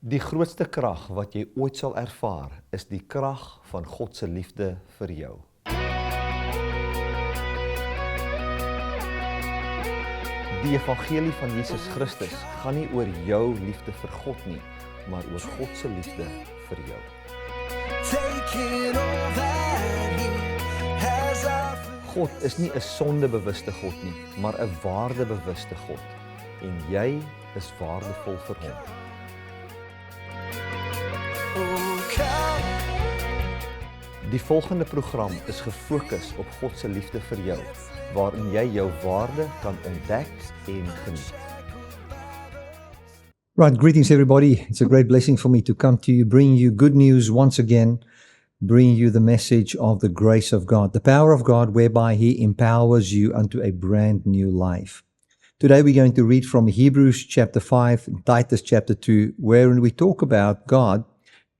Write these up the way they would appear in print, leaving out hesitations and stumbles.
Die grootste krag wat jy ooit sal ervaar, is die krag van God se liefde vir jou. Die evangelie van Jesus Christus gaan nie oor jou liefde vir God nie, maar oor God se liefde vir jou. God is nie 'n sondebewuste God nie, maar 'n waardebewuste God. En jy is waardevol vir hom. Die volgende program is gefokus op God se liefde vir jou, waarin jy jou waarde kan ontdek en geniet. Right, greetings everybody. It's a great blessing for me to come to you, bring you good news once again, bring you the message of the grace of God, the power of God whereby He empowers you unto a brand new life. Today we're going to read from Hebrews chapter 5 and Titus chapter 2, wherein we talk about God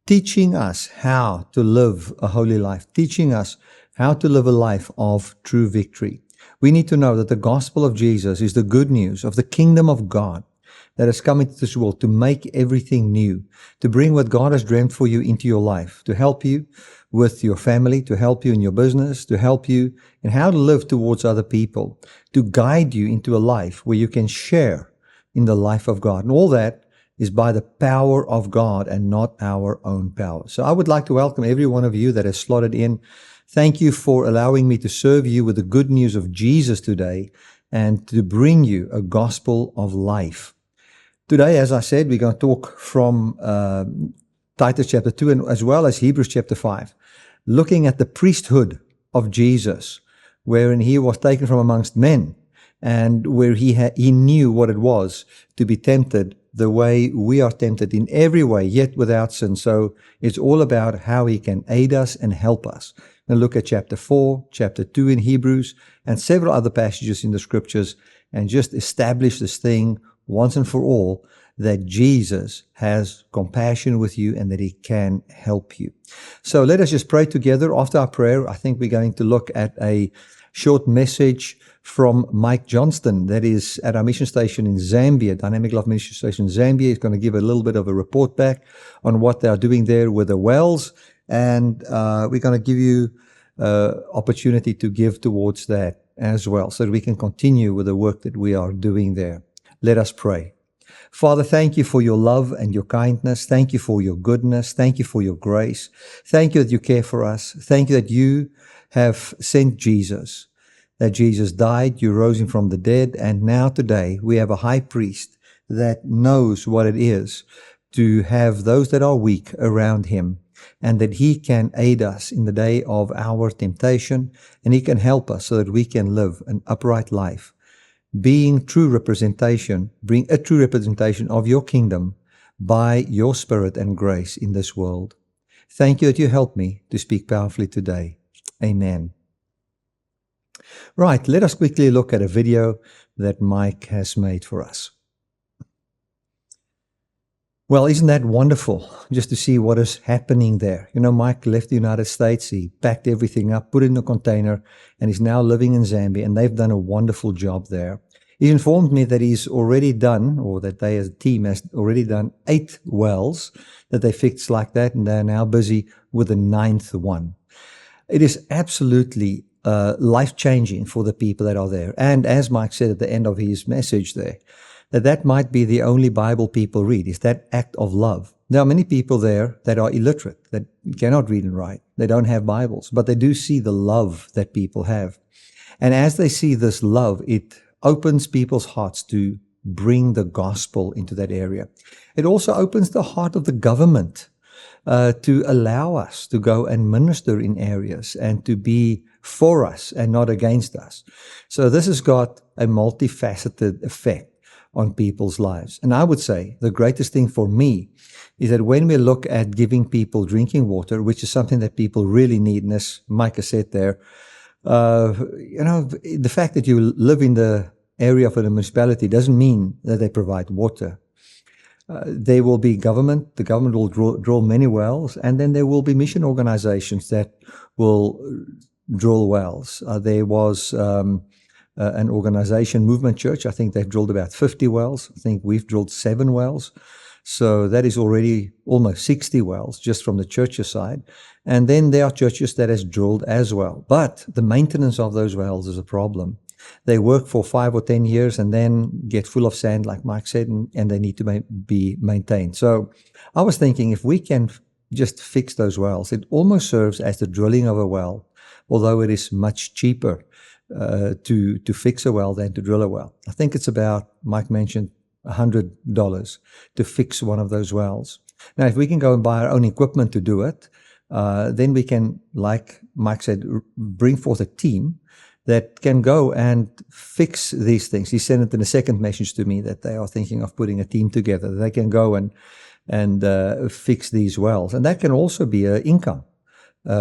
teaching us how to live a holy life, teaching us how to live a life of true victory. We need to know that the gospel of Jesus is the good news of the kingdom of God that has come into this world to make everything new, to bring what God has dreamt for you into your life, to help you with your family, to help you in your business, to help you in how to live towards other people, to guide you into a life where you can share in the life of God. And all that is by the power of God and not our own power. So I would like to welcome every one of you that has slotted in. Thank you for allowing me to serve you with the good news of Jesus today and to bring you a gospel of life. Today, as I said, we're going to talk from Titus chapter 2 and as well as Hebrews chapter 5, looking at the priesthood of Jesus, wherein he was taken from amongst men and where he knew what it was to be tempted the way we are tempted in every way, yet without sin. So it's all about how he can aid us and help us. And look at chapter 4, chapter 2 in Hebrews, and several other passages in the scriptures, and just establish this thing once and for all, that Jesus has compassion with you and that he can help you. So let us just pray together. After our prayer, I think we're going to look at a short message from Mike Johnston, that is at our mission station in Zambia, Dynamic Love Mission Station in Zambia. He's going to give a little bit of a report back on what they are doing there with the wells, and we're going to give you opportunity to give towards that as well, so that we can continue with the work that we are doing there. Let us pray. Father, thank you for your love and your kindness. Thank you for your goodness. Thank you for your grace. Thank you that you care for us. Thank you that you have sent Jesus, that Jesus died, you rose him from the dead, and now today we have a high priest that knows what it is to have those that are weak around him, and that he can aid us in the day of our temptation, and he can help us so that we can live an upright life, bring a true representation of your kingdom by your Spirit and grace in this world. Thank you that you help me to speak powerfully today. Amen. Right, let us quickly look at a video that Mike has made for us. Well, isn't that wonderful just to see what is happening there? You know, Mike left the United States, he packed everything up, put it in a container, and he's now living in Zambia, and they've done a wonderful job there. He's informed me that he's already done, or that they as a team has already done 8 wells that they fixed like that, and they're now busy with the 9th one. It is absolutely life-changing for the people that are there. And as Mike said at the end of his message there, that might be the only Bible people read, is that act of love. There are many people there that are illiterate, that cannot read and write. They don't have Bibles, but they do see the love that people have. And as they see this love, it opens people's hearts to bring the gospel into that area. It also opens the heart of the government to allow us to go and minister in areas and to be for us and not against us. So this has got a multifaceted effect on people's lives. And I would say the greatest thing for me is that when we look at giving people drinking water, which is something that people really need, and as Micah said there, the fact that you live in the area of a municipality doesn't mean that they provide water. There will be government, the government will drill many wells, and then there will be mission organizations that will drill wells. There was an organization, Movement Church, I think they've drilled about 50 wells. I think we've drilled 7 wells. So that is already almost 60 wells just from the church's side. And then there are churches that has drilled as well. But the maintenance of those wells is a problem. They work for 5 or 10 years and then get full of sand, like Mike said, and they need to be maintained. So I was thinking if we can just fix those wells, it almost serves as the drilling of a well, although it is much cheaper to fix a well than to drill a well. I think it's about, Mike mentioned, $100 to fix one of those wells. Now, if we can go and buy our own equipment to do it, then we can, like Mike said, bring forth a team that can go and fix these things. He sent it in a second message to me that they are thinking of putting a team together. They can go and fix these wells. And that can also be an income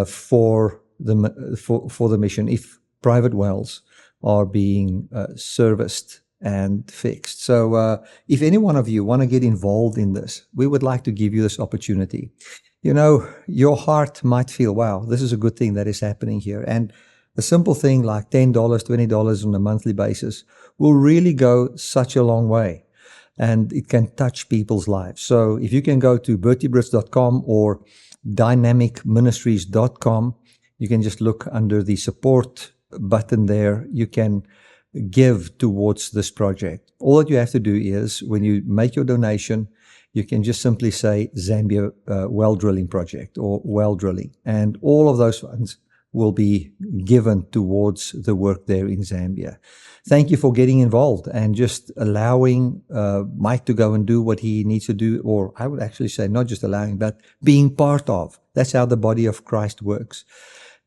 for the mission if private wells are being serviced and fixed. So if any one of you want to get involved in this, we would like to give you this opportunity. You know, your heart might feel, wow, this is a good thing that is happening here. And a simple thing like $10, $20 on a monthly basis will really go such a long way. And it can touch people's lives. So if you can go to bertiebrits.com or dynamicministries.com, you can just look under the support button there. You can give towards this project. All that you have to do is, when you make your donation, you can just simply say Zambia well drilling project or well drilling, and all of those funds will be given towards the work there in Zambia. Thank you for getting involved and just allowing Mike to go and do what he needs to do, or I would actually say not just allowing, but being part of. That's how the body of Christ works.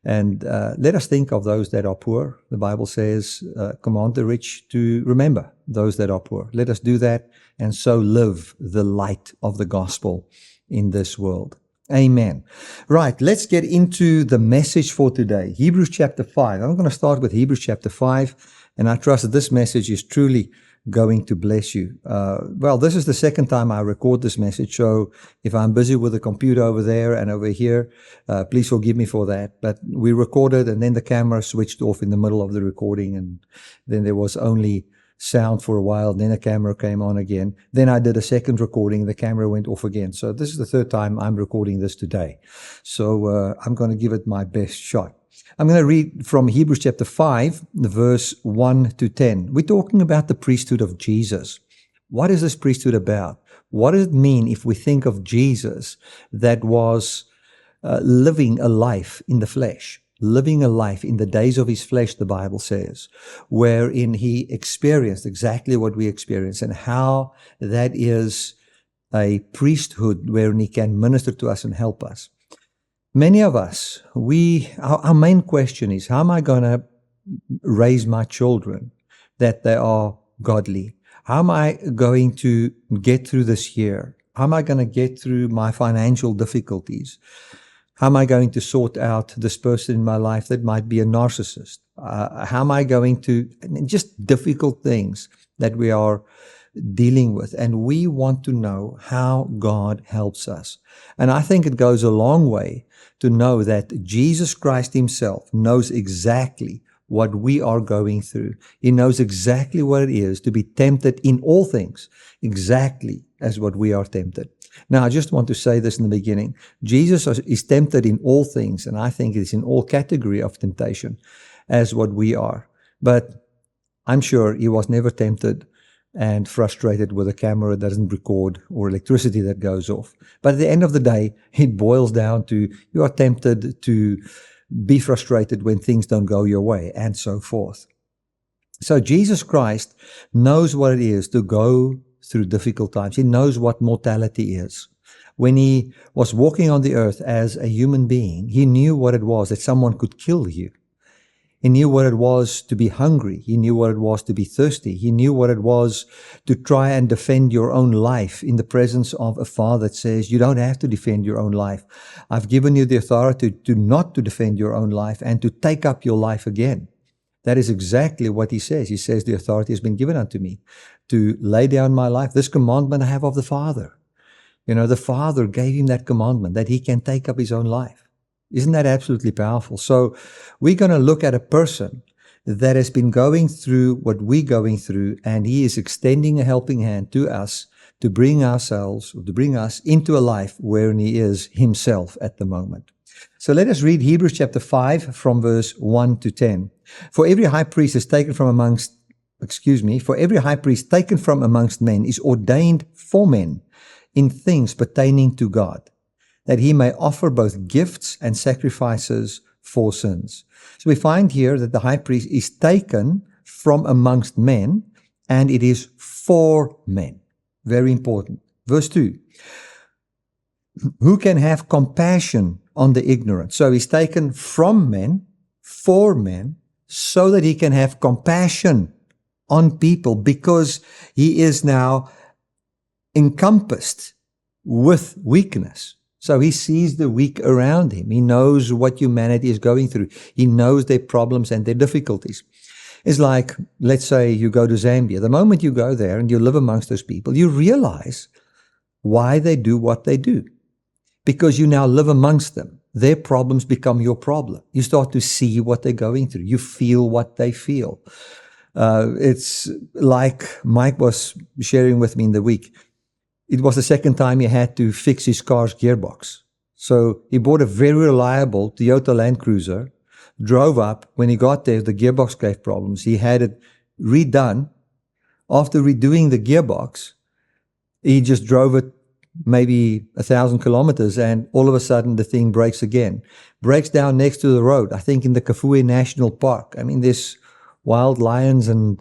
And let us think of those that are poor. The Bible says, command the rich to remember those that are poor. Let us do that and so live the light of the gospel in this world. Amen. Right, let's get into the message for today. Hebrews chapter 5. I'm going to start with Hebrews chapter 5, and I trust that this message is truly going to bless you. Well, this is the second time I record this message, so if I'm busy with the computer over there and over here, please forgive me for that. But we recorded, and then the camera switched off in the middle of the recording, and then there was only sound for a while, then the camera came on again. Then I did a second recording, the camera went off again. So this is the third time I'm recording this today. So I'm going to give it my best shot. I'm going to read from Hebrews chapter 5, verse 1 to 10. We're talking about the priesthood of Jesus. What is this priesthood about? What does it mean if we think of Jesus that was living a life in the flesh? Living a life in the days of his flesh, the Bible says, wherein he experienced exactly what we experience, and how that is a priesthood wherein he can minister to us and help us. Many of us, our main question is, how am I going to raise my children that they are godly? How am I going to get through this year? How am I going to get through my financial difficulties? How am I going to sort out this person in my life that might be a narcissist? How am I going to, just difficult things that we are dealing with. And we want to know how God helps us. And I think it goes a long way to know that Jesus Christ himself knows exactly what we are going through. He knows exactly what it is to be tempted in all things, exactly as what we are tempted. Now, I just want to say this in the beginning. Jesus is tempted in all things, and I think it's in all category of temptation as what we are. But I'm sure he was never tempted and frustrated with a camera that doesn't record or electricity that goes off. But at the end of the day, it boils down to you are tempted to be frustrated when things don't go your way, and so forth. So Jesus Christ knows what it is to go through difficult times. He knows what mortality is. When he was walking on the earth as a human being, he knew what it was that someone could kill you. He knew what it was to be hungry. He knew what it was to be thirsty. He knew what it was to try and defend your own life in the presence of a father that says, you don't have to defend your own life. I've given you the authority to not to defend your own life and to take up your life again. That is exactly what he says. He says, the authority has been given unto me to lay down my life. This commandment I have of the Father. You know, the Father gave him that commandment that he can take up his own life. Isn't that absolutely powerful? So we're going to look at a person that has been going through what we're going through, and he is extending a helping hand to us to bring ourselves, or to bring us into a life wherein he is himself at the moment. So let us read Hebrews chapter 5 from verse 1 to 10. For every high priest taken from amongst men is ordained for men in things pertaining to God, that he may offer both gifts and sacrifices for sins. So we find here that the high priest is taken from amongst men, and it is for men. Very important. Verse 2. Who can have compassion on the ignorant? So he's taken from men, for men, so that he can have compassion on people, because he is now encompassed with weakness. So he sees the weak around him. He knows what humanity is going through. He knows their problems and their difficulties. It's like, let's say you go to Zambia. The moment you go there and you live amongst those people, you realize why they do what they do. Because you now live amongst them. Their problems become your problem. You start to see what they're going through. You feel what they feel. It's like Mike was sharing with me in the week. It was the second time he had to fix his car's gearbox. So he bought a very reliable Toyota Land Cruiser, drove up. When he got there, the gearbox gave problems. He had it redone. After redoing the gearbox, he just drove it maybe 1,000 kilometers, and all of a sudden the thing breaks again. Breaks down next to the road, I think in the Kafue National Park. I mean, there's wild lions and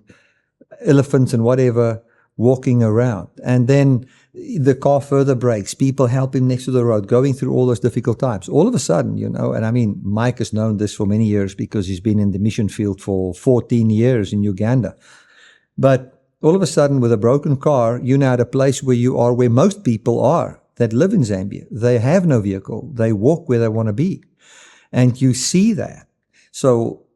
elephants and whatever walking around. And then the car further breaks. People help him next to the road, going through all those difficult times. All of a sudden, and I mean, Mike has known this for many years because he's been in the mission field for 14 years in Uganda. But all of a sudden, with a broken car, you're now at a place where you are where most people are that live in Zambia. They have no vehicle. They walk where they want to be. And you see that. So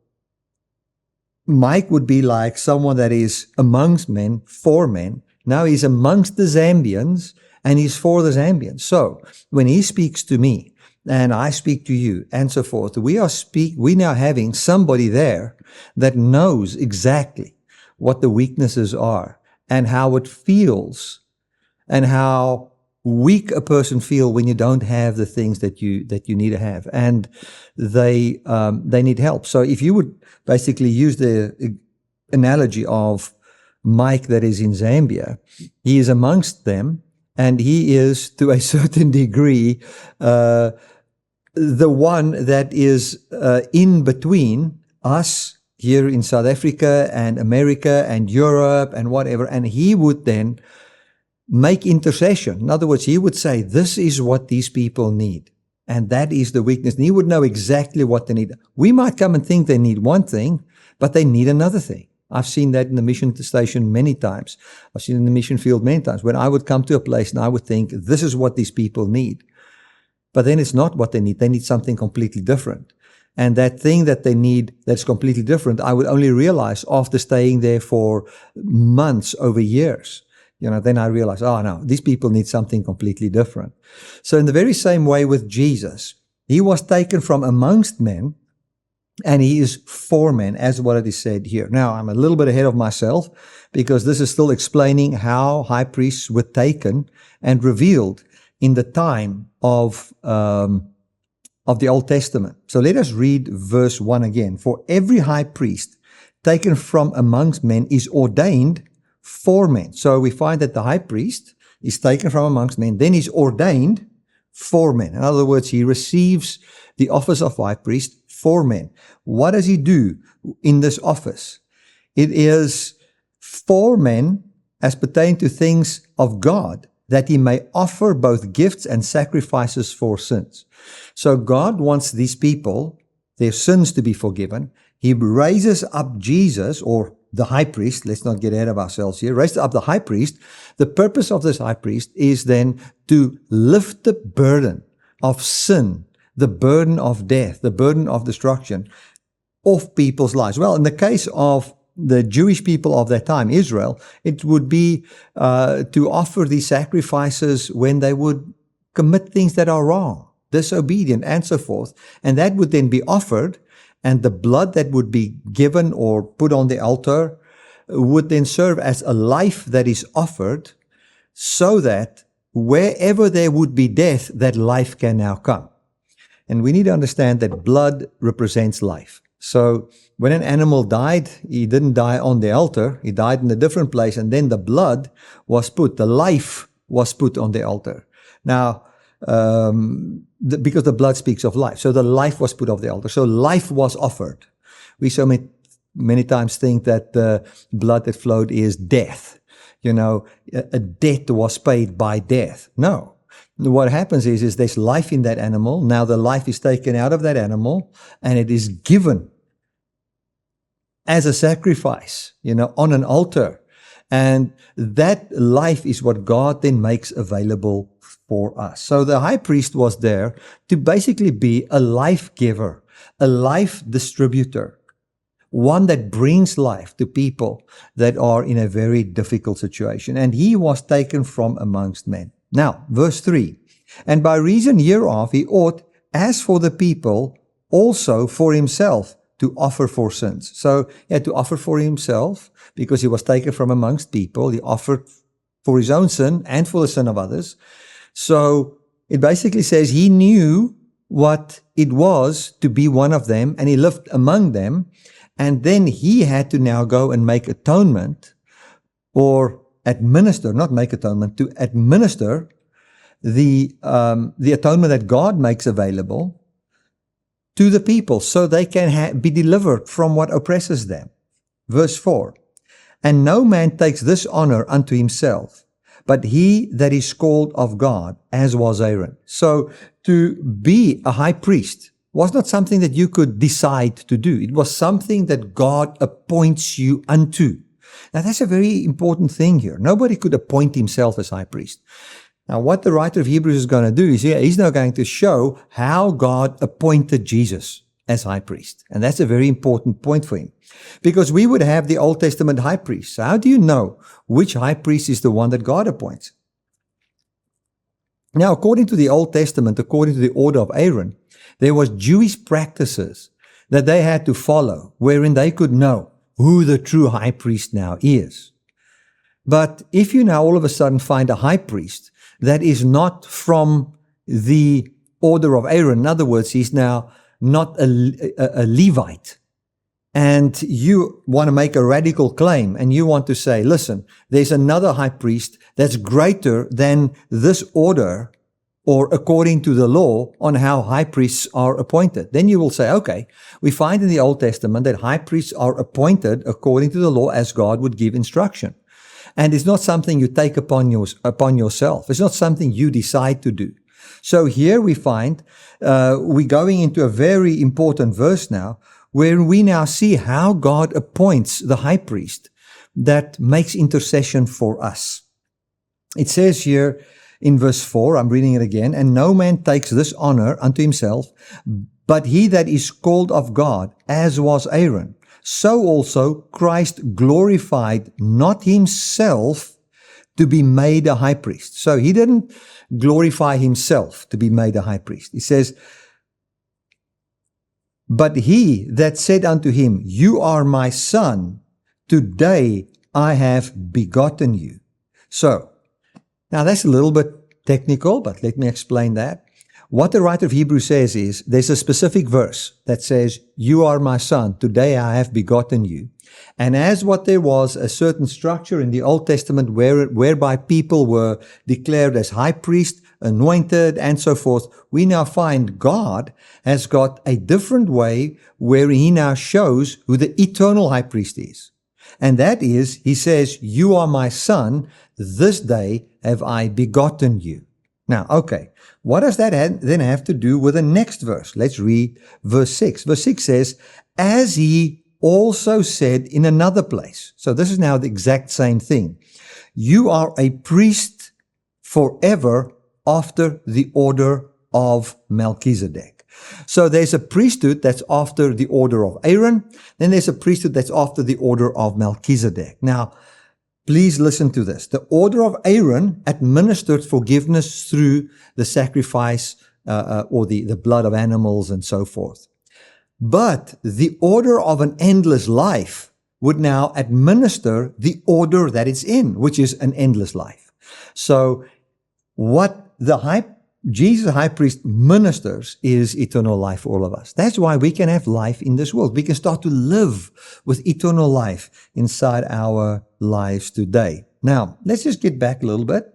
Mike would be like someone that is amongst men, for men. Now he's amongst the Zambians, and he's for the Zambians. So when he speaks to me, and I speak to you, and so forth, we now having somebody there that knows exactly what the weaknesses are, and how it feels, and how weak a person feels when you don't have the things that you need to have, and they need help. So if you would basically use the analogy of Mike that is in Zambia, he is amongst them, and he is to a certain degree the one that is in between us here in South Africa and America and Europe and whatever, and he would then make intercession. In other words, he would say, this is what these people need, and that is the weakness. And he would know exactly what they need. We might come and think they need one thing, but they need another thing. I've seen that in the mission station many times. I've seen it in the mission field many times, when I would come to a place and I would think, this is what these people need. But then it's not what they need. They need something completely different. And that thing that they need that's completely different, I would only realize after staying there for months, over years. Then I realized, oh no, these people need something completely different. So in the very same way with Jesus, he was taken from amongst men, and he is for men, as what it is said here. Now, I'm a little bit ahead of myself, because this is still explaining how high priests were taken and revealed in the time of the Old Testament. So let us read verse 1 again. For every high priest taken from amongst men is ordained for men. So we find that the high priest is taken from amongst men, then he's ordained for men. In other words, he receives the office of high priest for men. What does he do in this office? It is for men as pertain to things of God, that he may offer both gifts and sacrifices for sins. So God wants these people, their sins to be forgiven. He raises up Jesus, or the high priest. Let's not get ahead of ourselves here. Raises up the high priest. The purpose of this high priest is then to lift the burden of sin, the burden of death, the burden of destruction off people's lives. Well, in the case of the Jewish people of that time, Israel, it would be to offer these sacrifices when they would commit things that are wrong, disobedient, and so forth. And that would then be offered, and the blood that would be given or put on the altar would then serve as a life that is offered so that wherever there would be death, that life can now come. And we need to understand that blood represents life. So when an animal died, he didn't die on the altar. He died in a different place, and then the blood was put, the life was put on the altar. Now, because the blood speaks of life. So the life was put on the altar. So life was offered. We so many times think that the blood that flowed is death. You know, a debt was paid by death. No. What happens is there's life in that animal. Now the life is taken out of that animal and it is given as a sacrifice, you know, on an altar. And that life is what God then makes available for us. So the high priest was there to basically be a life giver, a life distributor, one that brings life to people that are in a very difficult situation. And he was taken from amongst men. Now, verse 3, and by reason hereof he ought, as for the people, also for himself to offer for sins. So he had to offer for himself because he was taken from amongst people. He offered for his own sin and for the sin of others. So it basically says he knew what it was to be one of them, and he lived among them. And then he had to now go and make atonement, or administer, not make atonement, to administer the atonement that God makes available to the people so they can be delivered from what oppresses them. Verse 4, and no man takes this honor unto himself, but he that is called of God, as was Aaron. So to be a high priest was not something that you could decide to do. It was something that God appoints you unto. Now, that's a very important thing here. Nobody could appoint himself as high priest. Now, what the writer of Hebrews is going to do is he's now going to show how God appointed Jesus as high priest. And that's a very important point for him. Because we would have the Old Testament high priest. So how do you know which high priest is the one that God appoints? Now, according to the Old Testament, according to the order of Aaron, there was Jewish practices that they had to follow, wherein they could know who the true high priest now is. But if you now all of a sudden find a high priest that is not from the order of Aaron, in other words, he's now not a Levite, and you want to make a radical claim and you want to say, listen, there's another high priest that's greater than this order, or according to the law on how high priests are appointed. Then you will say, okay, we find in the Old Testament that high priests are appointed according to the law as God would give instruction. And it's not something you take upon yourself. It's not something you decide to do. So here we find, we're going into a very important verse now, where we now see how God appoints the high priest that makes intercession for us. It says here, in verse 4, I'm reading it again, and no man takes this honor unto himself, but he that is called of God, as was Aaron. So also Christ glorified not himself to be made a high priest. So he didn't glorify himself to be made a high priest. He says, but he that said unto him, you are my son, today I have begotten you. So, now that's a little bit technical, but let me explain that. What the writer of Hebrews says is, there's a specific verse that says, you are my son, today I have begotten you. And as what there was a certain structure in the Old Testament whereby people were declared as high priest, anointed, and so forth, we now find God has got a different way where he now shows who the eternal high priest is. And that is, he says, you are my son, this day have I begotten you. Now, okay, what does that then have to do with the next verse? Let's read verse 6. Verse 6 says, as he also said in another place. So this is now the exact same thing. You are a priest forever after the order of Melchizedek. So there's a priesthood that's after the order of Aaron. Then there's a priesthood that's after the order of Melchizedek. Now, please listen to this. The order of Aaron administered forgiveness through the sacrifice or the blood of animals and so forth. But the order of an endless life would now administer the order that it's in, which is an endless life. So what Jesus, high priest, ministers is eternal life for all of us. That's why we can have life in this world. We can start to live with eternal life inside our lives today. Now, let's just get back a little bit.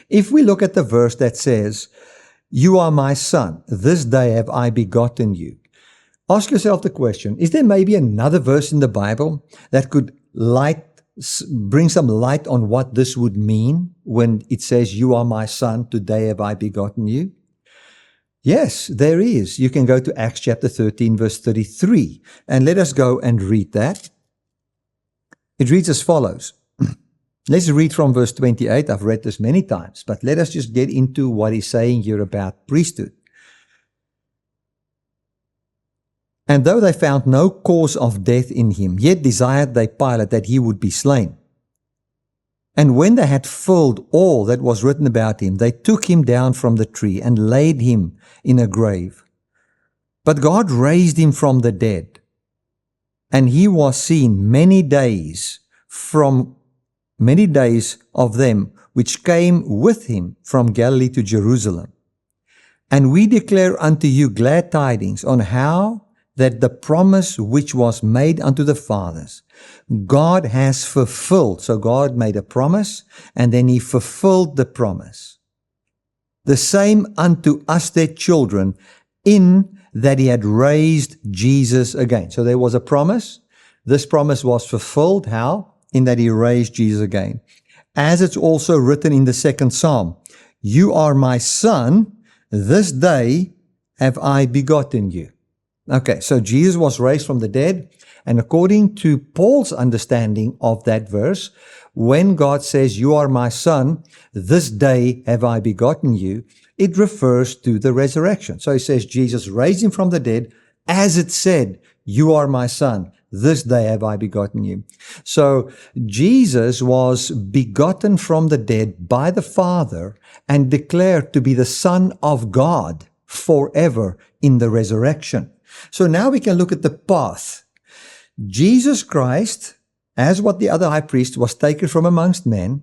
If we look at the verse that says, "You are my son, this day have I begotten you." Ask yourself the question, is there maybe another verse in the Bible that could bring some light on what this would mean when it says, "You are my son, today have I begotten you"? Yes, there is. You can go to Acts chapter 13, verse 33, and let us go and read that. It reads as follows. Let's read from verse 28. I've read this many times, but let us just get into what he's saying here about priesthood. "And though they found no cause of death in him, yet desired they Pilate that he would be slain. And when they had filled all that was written about him, they took him down from the tree and laid him in a grave. But God raised him from the dead, and he was seen many days of them which came with him from Galilee to Jerusalem. And we declare unto you glad tidings on how that the promise which was made unto the fathers, God has fulfilled." So God made a promise, and then he fulfilled the promise. "The same unto us their children, in that he had raised Jesus again." So there was a promise. This promise was fulfilled. How? In that he raised Jesus again. "As it's also written in the second Psalm, You are my son, this day have I begotten you." Okay, so Jesus was raised from the dead, and according to Paul's understanding of that verse, when God says, "You are my son, this day have I begotten you," it refers to the resurrection. So he says Jesus raised him from the dead, as it said, "You are my son, this day have I begotten you." So Jesus was begotten from the dead by the Father and declared to be the Son of God forever in the resurrection. So now we can look at the path. Jesus Christ, as what the other high priest, was taken from amongst men,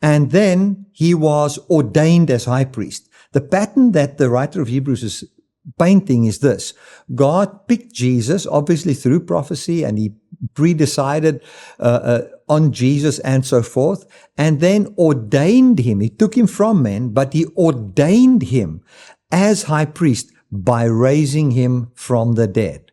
and then he was ordained as high priest. The pattern that the writer of Hebrews is painting is this. God picked Jesus, obviously through prophecy, and he pre-decided on Jesus and so forth, and then ordained him. He took him from men, but he ordained him as high priest by raising him from the dead.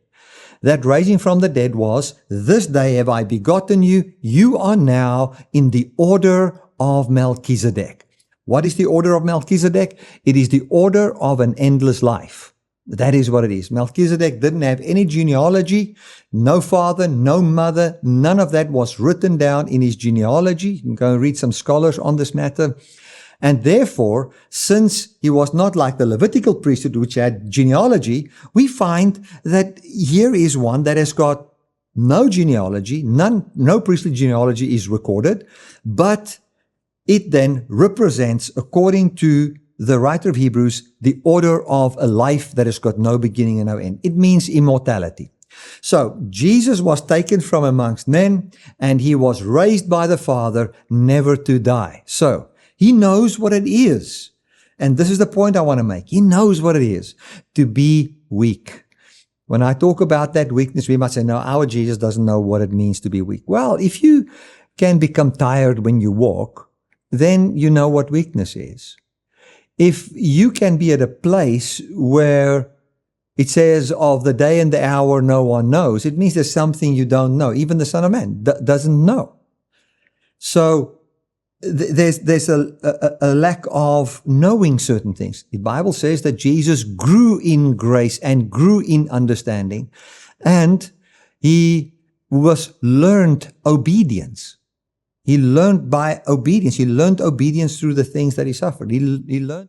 That raising from the dead was, "This day have I begotten you. You are now in the order of Melchizedek." What is the order of Melchizedek? It is the order of an endless life. That is what it is. Melchizedek didn't have any genealogy, no father, no mother. None of that was written down in his genealogy. You can go and read some scholars on this matter. And therefore, since he was not like the Levitical priesthood, which had genealogy, we find that here is one that has got no genealogy, no priestly genealogy is recorded, but it then represents, according to the writer of Hebrews, the order of a life that has got no beginning and no end. It means immortality. So Jesus was taken from amongst men, and he was raised by the Father never to die. So he knows what it is. And this is the point I want to make. He knows what it is to be weak. When I talk about that weakness, we must say, no, our Jesus doesn't know what it means to be weak. Well, if you can become tired when you walk, then you know what weakness is. If you can be at a place where it says of the day and the hour no one knows, it means there's something you don't know. Even the Son of Man doesn't know. So there's a lack of knowing certain things. The Bible says that Jesus grew in grace and grew in understanding, and he was learned obedience. He learned by obedience. He learned obedience through the things that he suffered. He learned